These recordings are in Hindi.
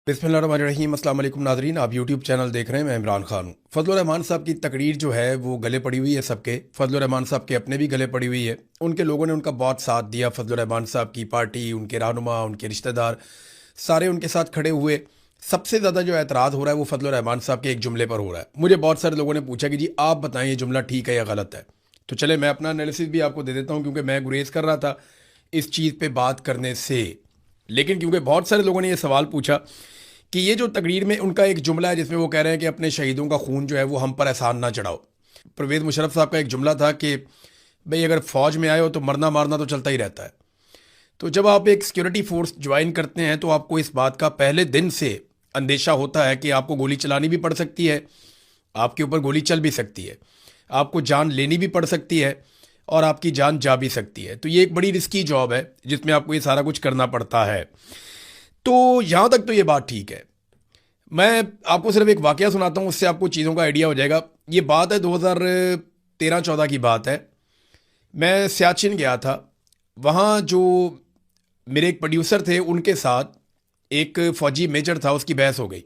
बिस्मिल्लाहिर्रहमानिर्रहीम। अस्सलाम वालेकुम नाज़रीन, आप यूट्यूब चैनल देख रहे हैं। मैं इमरान खान हूँ। फजल रहमान साहब की तकरीर जो है वो गले पड़ी हुई है सबके। फजल रहमान साहब के अपने भी गले पड़ी हुई है। उनके लोगों ने उनका बहुत साथ दिया। फजल रहमान साहब की पार्टी, उनके रहनुमा, उनके रिश्तेदार सारे उनके साथ खड़े हुए। सबसे ज़्यादा जो एतराज़ हो रहा है वो फजल रहमान साहब के एक जुमले पर हो रहा है। मुझे बहुत सारे लोगों ने पूछा कि जी आप बताएं ये जुमला ठीक है या गलत है। तो चले मैं अपना एनालिसिस भी आपको दे देता हूँ, क्योंकि मैं गुरेज कर रहा था इस चीज़ पे बात करने से। लेकिन क्योंकि बहुत सारे लोगों ने ये सवाल पूछा कि ये जो तकरीर में उनका एक जुमला है जिसमें वो कह रहे हैं कि अपने शहीदों का खून जो है वो हम पर एहसान ना चढ़ाओ। परवेज़ मुशर्रफ साहब का एक जुमला था कि भाई अगर फ़ौज में आए हो तो मरना मारना तो चलता ही रहता है। तो जब आप एक सिक्योरिटी फोर्स ज्वाइन करते हैं तो आपको इस बात का पहले दिन से अंदेशा होता है कि आपको गोली चलानी भी पड़ सकती है, आपके ऊपर गोली चल भी सकती है, आपको जान लेनी भी पड़ सकती है और आपकी जान जा भी सकती है। तो ये एक बड़ी रिस्की जॉब है जिसमें आपको ये सारा कुछ करना पड़ता है। तो यहाँ तक तो ये बात ठीक है। मैं आपको सिर्फ एक वाकया सुनाता हूँ, उससे आपको चीज़ों का आइडिया हो जाएगा। ये बात है 2013-14 की बात है। मैं सियाचिन गया था। वहाँ जो मेरे एक प्रोड्यूसर थे उनके साथ एक फ़ौजी मेजर था, उसकी बहस हो गई।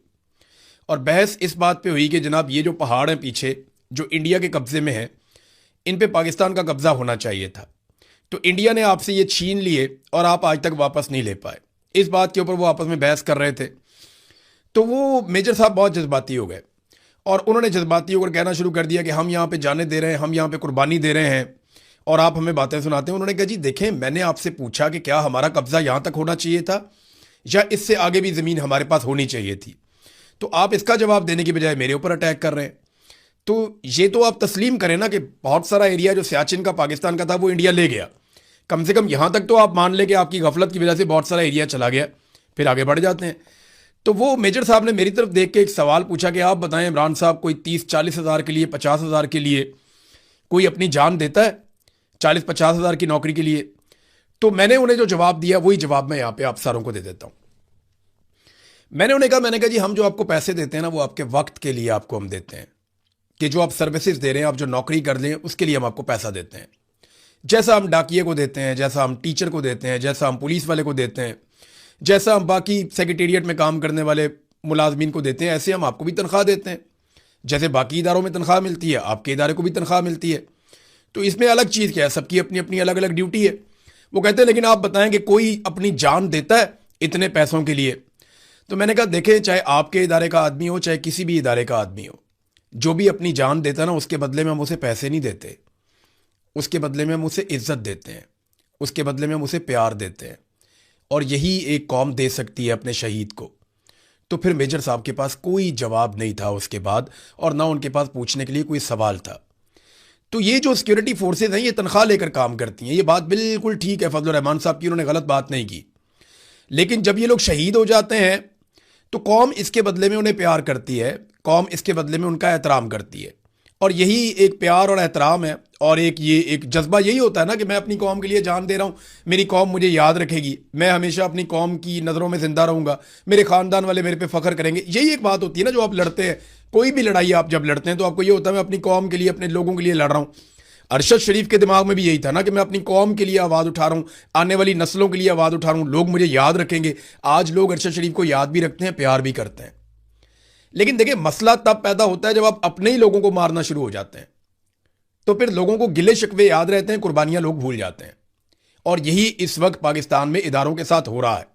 और बहस इस बात पे हुई कि जनाब ये जो पहाड़ हैं पीछे जो इंडिया के कब्ज़े में है, इन पे पाकिस्तान का कब्ज़ा होना चाहिए था। तो इंडिया ने आपसे ये छीन लिए और आप आज तक वापस नहीं ले पाए। इस बात के ऊपर वो आपस में बहस कर रहे थे। तो वो मेजर साहब बहुत जज्बाती हो गए और उन्होंने जज्बाती होकर कहना शुरू कर दिया कि हम यहाँ पे जाने दे रहे हैं, हम यहाँ पे कुर्बानी दे रहे हैं और आप हमें बातें सुनाते हैं। उन्होंने कहा जी देखें, मैंने आपसे पूछा कि क्या हमारा कब्ज़ा यहाँ तक होना चाहिए था या इससे आगे भी ज़मीन हमारे पास होनी चाहिए थी। तो आप इसका जवाब देने की बजाय मेरे ऊपर अटैक कर रहे हैं। तो ये तो आप तस्लीम करें ना कि बहुत सारा एरिया जो सियाचिन का पाकिस्तान का था वो इंडिया ले गया। कम से कम यहाँ तक तो आप मान लें कि आपकी गफलत की वजह से बहुत सारा एरिया चला गया, फिर आगे बढ़ जाते हैं। तो वो मेजर साहब ने मेरी तरफ देख के एक सवाल पूछा कि आप बताएं इमरान साहब, कोई 30-40 हज़ार के लिए, 50 हज़ार के लिए कोई अपनी जान देता है? 40-50 हज़ार की नौकरी के लिए? तो मैंने उन्हें जो जवाब दिया वही जवाब मैं यहाँ पे आप सारों को दे देता हूँ। मैंने कहा जी हम जो आपको पैसे देते हैं ना वो आपके वक्त के लिए आपको हम देते हैं, कि जो आप सर्विसेज दे रहे हैं, आप जो नौकरी कर लें उसके लिए हम आपको पैसा देते हैं। जैसा हम डाकिए को देते हैं, जैसा हम टीचर को देते हैं, जैसा हम पुलिस वाले को देते हैं, जैसा हम बाकी सेक्रेटेरिएट में काम करने वाले मुलाजमीन को देते हैं, ऐसे हम आपको भी तनख्वाह देते हैं। जैसे बाकी इदारों में तनख्वाह मिलती है, आपके इदारे को भी तनख्वाह मिलती है। तो इसमें अलग चीज़ क्या है? सबकी अपनी अपनी अलग अलग ड्यूटी है। वो कहते हैं लेकिन आप बताएं कि कोई अपनी जान देता है इतने पैसों के लिए? तो मैंने कहा देखें, चाहे आपके इदारे का आदमी हो चाहे किसी भी इदारे का आदमी हो, जो भी अपनी जान देता है ना उसके बदले में हम उसे पैसे नहीं देते, उसके बदले में हम उसे इज्जत देते हैं, उसके बदले में हम उसे प्यार देते हैं। और यही एक कौम दे सकती है अपने शहीद को। तो फिर मेजर साहब के पास कोई जवाब नहीं था उसके बाद, और ना उनके पास पूछने के लिए कोई सवाल था। तो ये जो सिक्योरिटी फोर्सेज हैं ये तनख्वाह लेकर काम करती हैं, ये बात बिल्कुल ठीक है फजल रहमान साहब की, उन्होंने गलत बात नहीं की। लेकिन जब ये लोग शहीद हो जाते हैं तो कौम इसके बदले में उन्हें प्यार करती है, कौम इसके बदले में उनका एहतराम करती है। और यही एक प्यार और एहतराम है, और ये एक जज्बा यही होता है ना कि मैं अपनी कौम के लिए जान दे रहा हूँ, मेरी कौम मुझे याद रखेगी, मैं हमेशा अपनी कौम की नज़रों में ज़िंदा रहूँगा, मेरे ख़ानदान वाले मेरे पे फ़ख्र करेंगे। यही एक बात होती है ना जो आप लड़ते हैं। कोई भी लड़ाई आप जब लड़ते हैं तो आपको ये होता है मैं अपनी कौम के लिए, अपने लोगों के लिए लड़ रहा हूँ। अरशद शरीफ के दिमाग में भी यही था ना कि मैं अपनी कौम के लिए आवाज़ उठा रहा हूँ, आने वाली नस्लों के लिए आवाज़ उठा रहा हूँ, लोग मुझे याद रखेंगे। आज लोग अरशद शरीफ को याद भी रखते हैं, प्यार भी करते हैं। लेकिन देखिए मसला तब पैदा होता है जब आप अपने ही लोगों को मारना शुरू हो जाते हैं। तो फिर लोगों को गिले शिकवे याद रहते हैं, कुर्बानियां लोग भूल जाते हैं। और यही इस वक्त पाकिस्तान में इदारों के साथ हो रहा है।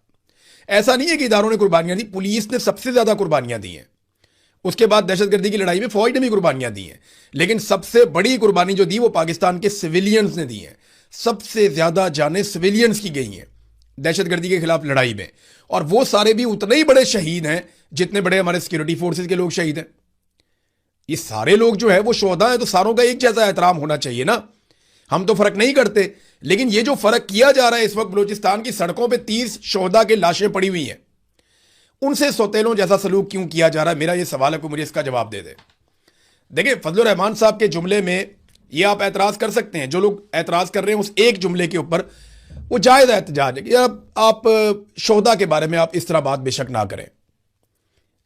ऐसा नहीं है कि इदारों ने कुर्बानियां दी, पुलिस ने सबसे ज़्यादा कुर्बानियां दी हैं। उसके बाद दहशतगर्दी की लड़ाई में फौज ने भी कुर्बानियां दी हैं। लेकिन सबसे बड़ी कुर्बानी जो दी वो पाकिस्तान के सिविलियंस ने दी है। सबसे ज़्यादा जानें सिविलियंस की गई हैं दहशतगर्दी के खिलाफ लड़ाई में। और वो सारे भी उतने ही बड़े शहीद हैं जितने बड़े हमारे सिक्योरिटी फोर्सेज के लोग शहीद हैं। ये सारे लोग जो है वो शोहदा हैं, तो सारों का एक जैसा एहतराम होना चाहिए ना। हम तो फर्क नहीं करते, लेकिन ये जो फर्क किया जा रहा है इस वक्त, बलूचिस्तान की सड़कों पे 30 शोहदा के लाशें पड़ी हुई हैं, उनसे सौतेलों जैसा सलूक क्यों किया जा रहा है? मेरा ये सवाल है, कोई मुझे इसका जवाब दे दे। देखिए फजल रहमान साहब के जुमले में ये आप एतराज़ कर सकते हैं, जो लोग एतराज़ कर रहे हैं उस एक जुमले के ऊपर, वो जायज़ एहतजाज है कि आप शोहदा के बारे में आप इस तरह बात बेशक ना करें।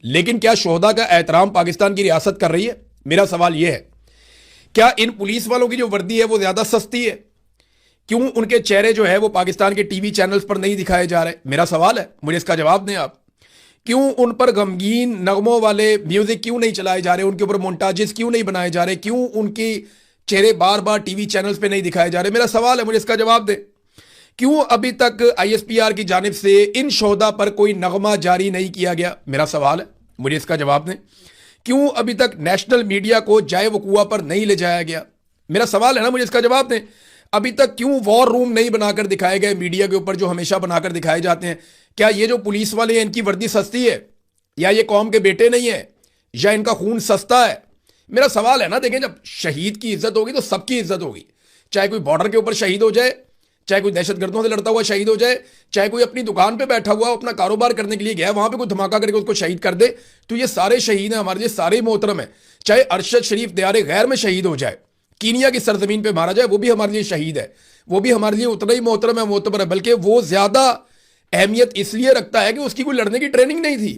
लेकिन क्या शोहदा का एहतराम पाकिस्तान की रियासत कर रही है? मेरा सवाल यह है। क्या इन पुलिस वालों की जो वर्दी है वो ज़्यादा सस्ती है? क्यों उनके चेहरे जो है वो पाकिस्तान के टीवी चैनल्स पर नहीं दिखाए जा रहे? मेरा सवाल है, मुझे इसका जवाब दें आप। क्यों उन पर गमगीन नगमों वाले म्यूजिक क्यों नहीं चलाए जा रहे, उनके ऊपर मोन्टाजेस क्यों नहीं बनाए जा रहे, क्यों उनके चेहरे बार बार टीवी चैनल्स पे नहीं दिखाए जा रहे? मेरा सवाल है, मुझे इसका जवाब दे। क्यों अभी तक आईएसपीआर की जानिब से इन शोधा पर कोई नगमा जारी नहीं किया गया? मेरा सवाल है, मुझे इसका जवाब दें। क्यों अभी तक नेशनल मीडिया को जाए वकुआ पर नहीं ले जाया गया? मेरा सवाल है ना, मुझे इसका जवाब दें। अभी तक क्यों वॉर रूम नहीं बनाकर दिखाए गए मीडिया के ऊपर, जो हमेशा बनाकर दिखाए जाते हैं? क्या ये जो पुलिस वाले हैं इनकी वर्दी सस्ती है, या ये कौम के बेटे नहीं है, या इनका खून सस्ता है? मेरा सवाल है ना, देखें, जब शहीद की इज्जत होगी तो सबकी इज्जत होगी। चाहे कोई बॉर्डर के ऊपर शहीद हो जाए, चाहे कोई दहशतगर्दों से लड़ता हुआ शहीद हो जाए, चाहे कोई अपनी दुकान पे बैठा हुआ अपना कारोबार करने के लिए गया, वहां पे कोई धमाका करके उसको शहीद कर दे, तो ये सारे शहीद हैं हमारे लिए, सारे मोहतरम है। चाहे अरशद शरीफ दियारे गैर में शहीद हो जाए, कीनिया की सरजमीन पे मारा जाए, वो भी हमारे लिए शहीद है, वो भी हमारे लिए उतना ही मोहतरम है, मोतबर है, बल्कि वो ज्यादा अहमियत इसलिए रखता है कि उसकी कोई लड़ने की ट्रेनिंग नहीं थी।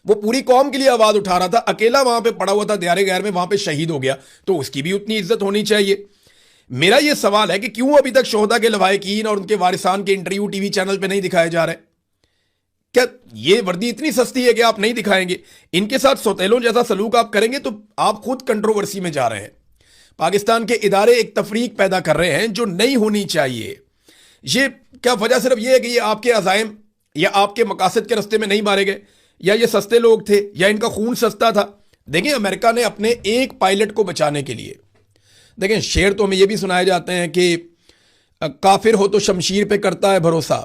वो पूरी कौम के लिए आवाज उठा रहा था, अकेला वहां पे पड़ा हुआ था दियारे गैर में, वहां पे शहीद हो गया, तो उसकी भी उतनी इज्जत होनी चाहिए। मेरा यह सवाल है कि क्यों अभी तक शोहदा के लवाहिकीन और उनके वारिसान के इंटरव्यू टीवी चैनल पे नहीं दिखाए जा रहे? क्या ये वर्दी इतनी सस्ती है कि आप नहीं दिखाएंगे? इनके साथ सौतेलों जैसा सलूक आप करेंगे तो आप खुद कंट्रोवर्सी में जा रहे हैं। पाकिस्तान के इदारे एक तफरीक पैदा कर रहे हैं जो नहीं होनी चाहिए। ये क्या वजह सिर्फ ये है कि ये आपके अजाइम या आपके मकासद के रास्ते में नहीं मारे गए, या ये सस्ते लोग थे, या इनका खून सस्ता था? देखिए, अमेरिका ने अपने एक पायलट को बचाने के लिए, देखें, शेर तो हमें यह भी सुनाए जाते हैं कि काफिर हो तो शमशीर पे करता है भरोसा,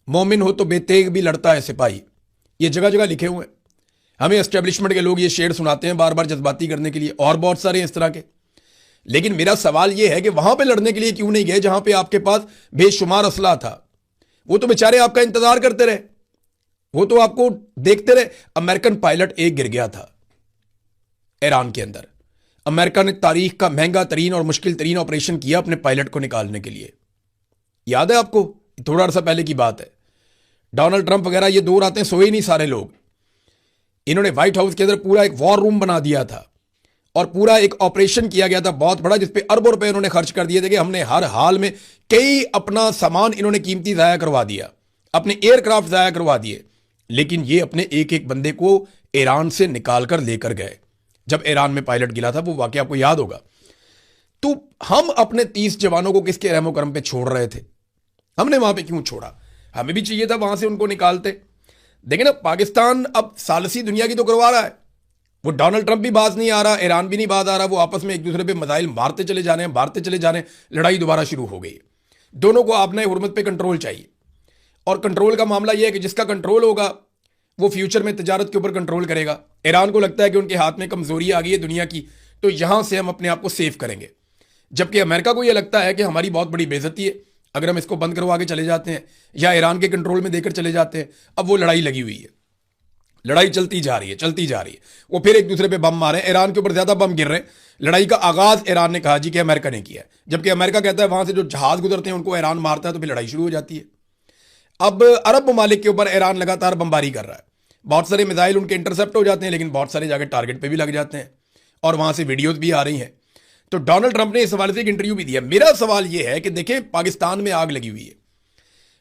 मोमिन हो तो बेतेग भी लड़ता है सिपाही। ये जगह जगह लिखे हुए हैं। हमें एस्टेब्लिशमेंट के लोग ये शेर सुनाते हैं बार बार जज्बाती करने के लिए, और बहुत सारे इस तरह के। लेकिन मेरा सवाल यह है कि वहां पे लड़ने के लिए क्यों नहीं गए जहां पे आपके पास बेशुमार असला था? वो तो बेचारे आपका इंतजार करते रहे, वो तो आपको देखते रहे। अमेरिकन पायलट एक गिर गया था ईरान के अंदर। अमेरिका ने तारीख का महंगा तरीन और मुश्किल तरीन ऑपरेशन किया अपने पायलट को निकालने के लिए। याद है आपको? थोड़ा अर्सा पहले की बात है। डोनाल्ड ट्रंप वगैरह ये 2 रातें सोए ही नहीं सारे लोग। इन्होंने व्हाइट हाउस के अंदर पूरा एक वॉर रूम बना दिया था और पूरा एक ऑपरेशन किया गया था बहुत बड़ा, जिसपे अरबों रुपए इन्होंने खर्च कर दिए थे कि हमने हर हाल में कई अपना सामान इन्होंने कीमती जाया करवा दिया, अपने एयरक्राफ्ट जाया करवा दिए। लेकिन ये अपने एक एक बंदे को ईरान से निकाल कर लेकर गए। जब ईरान में पायलट गिला था, वो वाकया आपको याद होगा। तो हम अपने 30 जवानों को किसके रहमो करम पे छोड़ रहे थे? हमने वहां पे क्यों छोड़ा? हमें भी चाहिए था वहां से उनको निकालते। देखिए ना, पाकिस्तान अब सालसी दुनिया की तो करवा रहा है। वो डोनाल्ड ट्रंप भी बाज नहीं आ रहा, ईरान भी नहीं बाज आ रहा, वो आपस में एक दूसरे पे मिसाइल मारते चले जा रहे हैं, मारते चले जा रहे हैं। लड़ाई दोबारा शुरू हो गई। दोनों को आपने हुर्मत पे कंट्रोल चाहिए, और कंट्रोल का मामला यह है कि जिसका कंट्रोल होगा वो फ्यूचर में तिजारत के ऊपर कंट्रोल करेगा। ईरान को लगता है कि उनके हाथ में कमजोरी आ गई है दुनिया की, तो यहां से हम अपने आप को सेव करेंगे। जबकि अमेरिका को यह लगता है कि हमारी बहुत बड़ी बेइज्जती है अगर हम इसको बंद करवा के चले जाते हैं या ईरान के कंट्रोल में देकर चले जाते हैं। अब वो लड़ाई लगी हुई है, लड़ाई चलती जा रही है, चलती जा रही है। वो फिर एक दूसरे पे बम मारे, ईरान के ऊपर ज्यादा बम गिर रहे हैं। लड़ाई का आगाज ईरान ने कहा जी कि अमेरिका ने किया है, जबकि अमेरिका कहता है वहां से जो जहाज गुजरते हैं उनको ईरान मारता है, तो फिर लड़ाई शुरू हो जाती है। अब अरब ममालिक के ऊपर ईरान लगातार बमबारी कर रहा है। बहुत सारे मिसाइल उनके इंटरसेप्ट हो जाते हैं, लेकिन बहुत सारे जाकर टारगेट पे भी लग जाते हैं, और वहां से वीडियोस भी आ रही हैं। तो डोनाल्ड ट्रंप ने इस हवाले से एक इंटरव्यू भी दिया। मेरा सवाल यह है कि देखें, पाकिस्तान में आग लगी हुई है।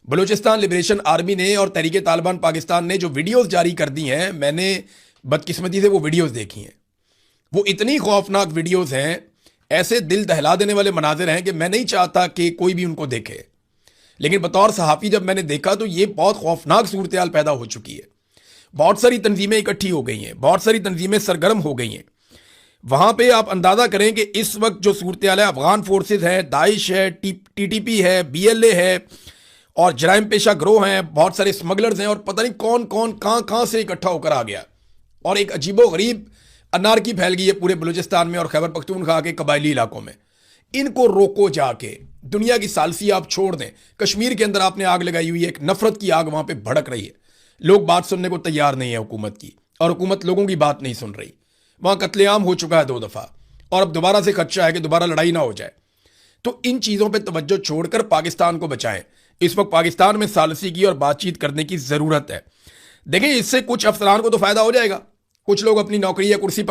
बलूचिस्तान लिबरेशन आर्मी ने और तहरीके तालिबान पाकिस्तान ने जो वीडियोस जारी कर दी हैं, मैंने बदकिस्मती से वो वीडियोस देखी हैं। वो इतनी खौफनाक वीडियोस हैं, ऐसे दिल दहला देने वाले मनाजिर हैं कि मैं नहीं चाहता कि कोई भी उनको देखे। लेकिन बतौर सहाफ़ी जब मैंने देखा तो ये बहुत खौफनाक सूरत हाल पैदा हो चुकी है। बहुत सारी तंजीमें इकट्ठी हो गई हैं, बहुत सारी तंजीमें सरगर्म हो गई हैं। वहां पे आप अंदाजा करें कि इस वक्त जो सूरत हाल है, अफगान फोर्सेज है, दाइश है, टीटीपी है, बीएलए है, और जराइम पेशा ग्रोह हैं, बहुत सारे स्मगलर्स हैं, और पता नहीं कौन कौन कहां से इकट्ठा होकर आ गया। और एक अजीबो गरीब अनारकी फैल गई है पूरे बलूचिस्तान में और खैबर पख्तूनख्वा के कबायली इलाकों में। इनको रोको जाके। दुनिया की सालसी आप छोड़ दें, कश्मीर के अंदर आपने आग लगाई हुई है, एक नफरत की आग वहां पे भड़क रही है। लोग बात सुनने को तैयार नहीं है हुकूमत की, और हुकूमत लोगों की बात नहीं सुन रही। वहां कत्लेआम हो चुका है 2 दफा, और अब दोबारा से खदशा है कि दोबारा लड़ाई ना हो जाए। तो इन चीजों पर तवज्जो छोड़कर पाकिस्तान को बचाएं। इस वक्त पाकिस्तान में सालसी की और बातचीत करने की जरूरत है। देखिए, इससे कुछ अफसरान को तो फायदा हो जाएगा, कुछ लोग अपनी नौकरी या कुर्सी पर